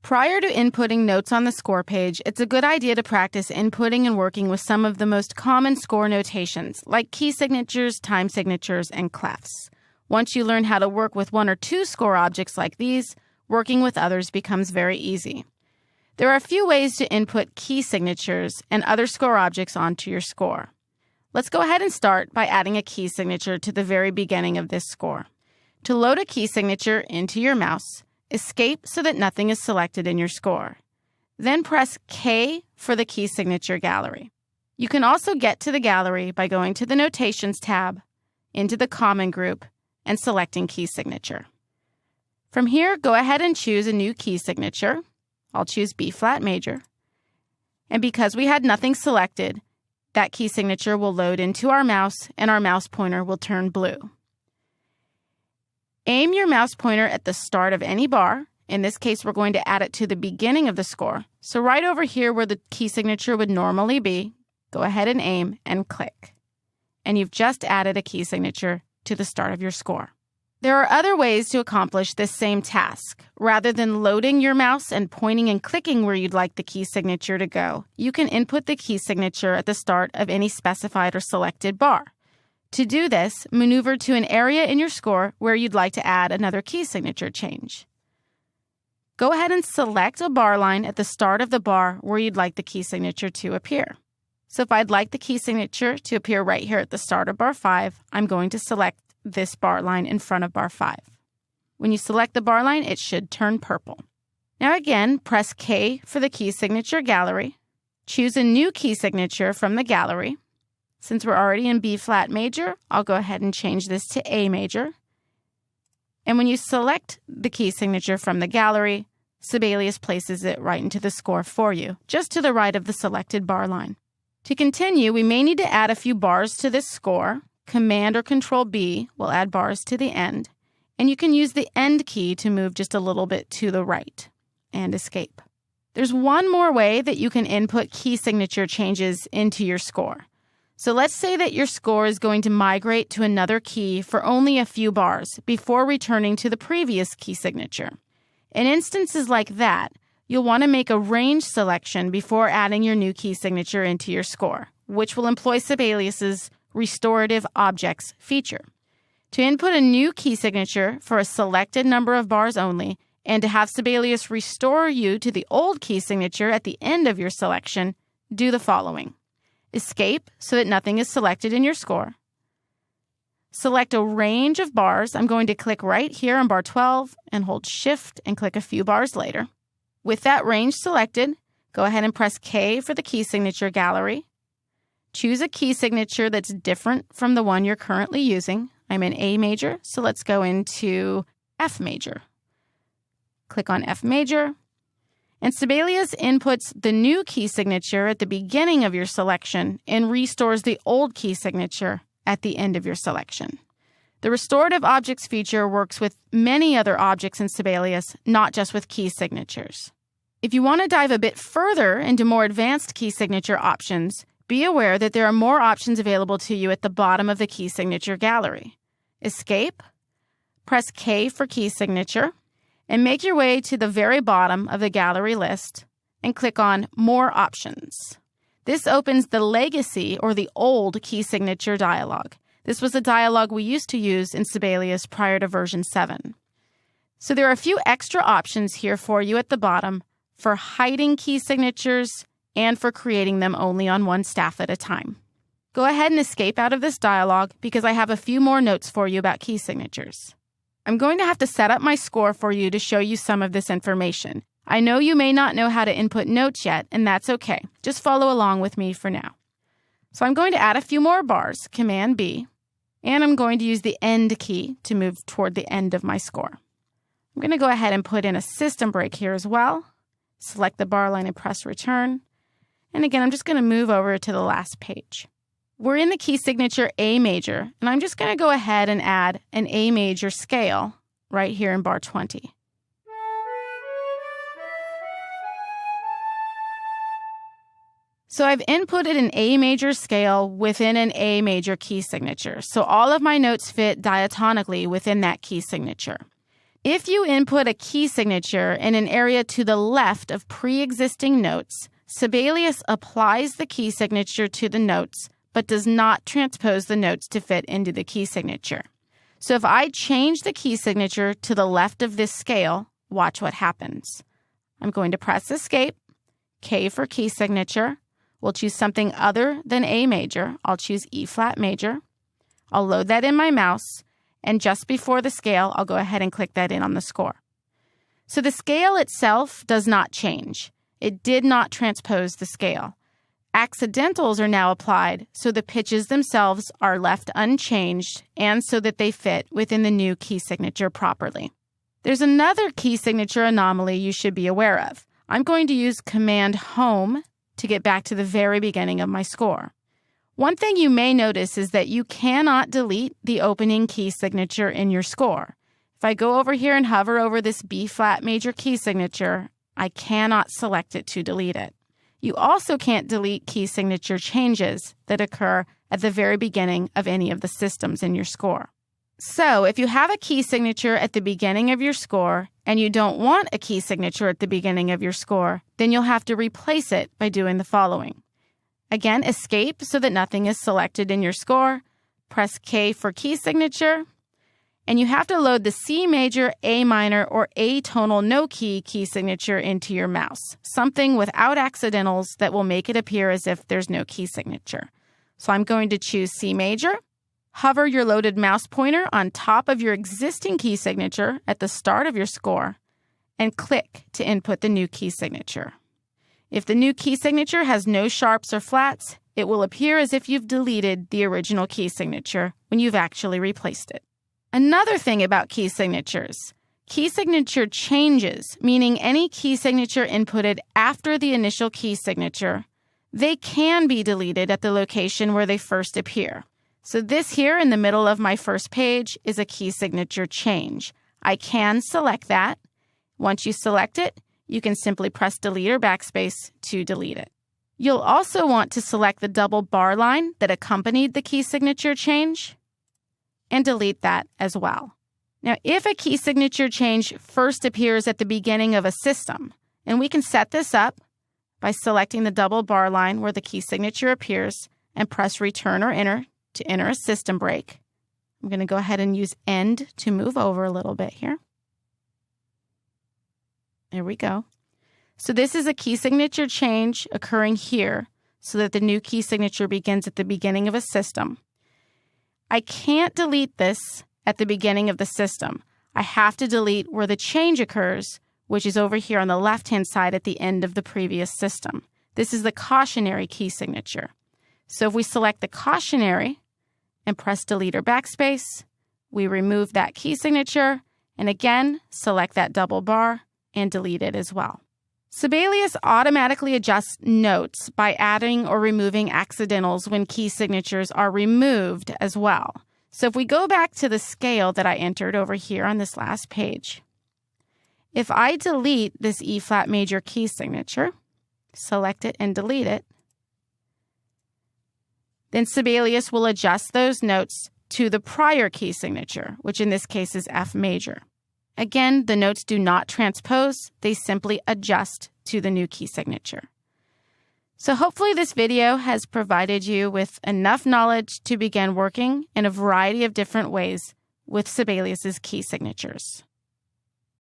Prior to inputting notes on the score page, it's a good idea to practice inputting and working with some of the most common score notations, like key signatures, time signatures, and clefs. Once you learn how to work with one or two score objects like these, working with others becomes very easy. There are a few ways to input key signatures and other score objects onto your score. Let's go ahead and start by adding a key signature to the very beginning of this score. To load a key signature into your mouse, escape so that nothing is selected in your score. Then press K for the key signature gallery. You can also get to the gallery by going to the Notations tab, into the Common group, and selecting Key Signature. From here, go ahead and choose a new key signature. I'll choose B-flat major. And because we had nothing selected, that key signature will load into our mouse and our mouse pointer will turn blue. Aim your mouse pointer at the start of any bar. In this case, we're going to add it to the beginning of the score. So right over here where the key signature would normally be, go ahead and aim and click. And you've just added a key signature to the start of your score. There are other ways to accomplish this same task. Rather than loading your mouse and pointing and clicking where you'd like the key signature to go, you can input the key signature at the start of any specified or selected bar. To do this, maneuver to an area in your score where you'd like to add another key signature change. Go ahead and select a bar line at the start of the bar where you'd like the key signature to appear. So if I'd like the key signature to appear right here at the start of bar 5, I'm going to select this bar line in front of bar 5. When you select the bar line, it should turn purple. Now again, press K for the key signature gallery. Choose a new key signature from the gallery. Since we're already in B-flat major, I'll go ahead and change this to A major. And when you select the key signature from the gallery, Sibelius places it right into the score for you, just to the right of the selected bar line. To continue, we may need to add a few bars to this score. Command or Control B will add bars to the end. And you can use the End key to move just a little bit to the right and escape. There's one more way that you can input key signature changes into your score. So let's say that your score is going to migrate to another key for only a few bars before returning to the previous key signature. In instances like that, you'll want to make a range selection before adding your new key signature into your score, which will employ Sibelius's Restorative Objects feature. To input a new key signature for a selected number of bars only, and to have Sibelius restore you to the old key signature at the end of your selection, do the following. Escape so that nothing is selected in your score. Select a range of bars. I'm going to click right here on bar 12 and hold Shift and click a few bars later. With that range selected, go ahead and press K for the key signature gallery. Choose a key signature that's different from the one you're currently using. I'm in A major, so let's go into F major. Click on F major. And Sibelius inputs the new key signature at the beginning of your selection and restores the old key signature at the end of your selection. The Restorative Objects feature works with many other objects in Sibelius, not just with key signatures. If you want to dive a bit further into more advanced key signature options, be aware that there are more options available to you at the bottom of the key signature gallery. Escape, press K for key signature, and make your way to the very bottom of the gallery list and click on More Options. This opens the Legacy or the old key signature dialog. This was a dialog we used to use in Sibelius prior to version 7. So there are a few extra options here for you at the bottom for hiding key signatures and for creating them only on one staff at a time. Go ahead and escape out of this dialog because I have a few more notes for you about key signatures. I'm going to have to set up my score for you to show you some of this information. I know you may not know how to input notes yet, and that's okay. Just follow along with me for now. So I'm going to add a few more bars, Command B, and I'm going to use the End key to move toward the end of my score. I'm going to go ahead and put in a system break here as well. Select the bar line and press Return. And again, I'm just going to move over to the last page. We're in the key signature A major, and I'm just going to go ahead and add an A major scale right here in bar 20. So I've inputted an A major scale within an A major key signature, so all of my notes fit diatonically within that key signature. If you input a key signature in an area to the left of pre-existing notes, Sibelius applies the key signature to the notes, but does not transpose the notes to fit into the key signature. So if I change the key signature to the left of this scale, watch what happens. I'm going to press Escape, K for key signature. We'll choose something other than A major. I'll choose E flat major. I'll load that in my mouse, and just before the scale, I'll go ahead and click that in on the score. So the scale itself does not change. It did not transpose the scale. Accidentals are now applied, so the pitches themselves are left unchanged and so that they fit within the new key signature properly. There's another key signature anomaly you should be aware of. I'm going to use Command Home to get back to the very beginning of my score. One thing you may notice is that you cannot delete the opening key signature in your score. If I go over here and hover over this B flat major key signature, I cannot select it to delete it. You also can't delete key signature changes that occur at the very beginning of any of the systems in your score. So if you have a key signature at the beginning of your score and you don't want a key signature at the beginning of your score, then you'll have to replace it by doing the following. Again, Escape so that nothing is selected in your score. Press K for key signature. And you have to load the C major, A minor, or A tonal no key signature into your mouse, something without accidentals that will make it appear as if there's no key signature. So I'm going to choose C major. Hover your loaded mouse pointer on top of your existing key signature at the start of your score and click to input the new key signature. If the new key signature has no sharps or flats, it will appear as if you've deleted the original key signature when you've actually replaced it. Another thing about key signatures, key signature changes, meaning any key signature inputted after the initial key signature, they can be deleted at the location where they first appear. So this here in the middle of my first page is a key signature change. I can select that. Once you select it, you can simply press Delete or Backspace to delete it. You'll also want to select the double bar line that accompanied the key signature change and delete that as well. Now, if a key signature change first appears at the beginning of a system, and we can set this up by selecting the double bar line where the key signature appears and press Return or Enter to enter a system break. I'm going to go ahead and use End to move over a little bit here. There we go. So this is a key signature change occurring here so that the new key signature begins at the beginning of a system. I can't delete this at the beginning of the system. I have to delete where the change occurs, which is over here on the left-hand side at the end of the previous system. This is the cautionary key signature. So if we select the cautionary and press Delete or Backspace, we remove that key signature, and again, select that double bar and delete it as well. Sibelius automatically adjusts notes by adding or removing accidentals when key signatures are removed as well. So if we go back to the scale that I entered over here on this last page, if I delete this E flat major key signature, select it and delete it, then Sibelius will adjust those notes to the prior key signature, which in this case is F major. Again, the notes do not transpose, they simply adjust to the new key signature. So hopefully this video has provided you with enough knowledge to begin working in a variety of different ways with Sibelius's key signatures.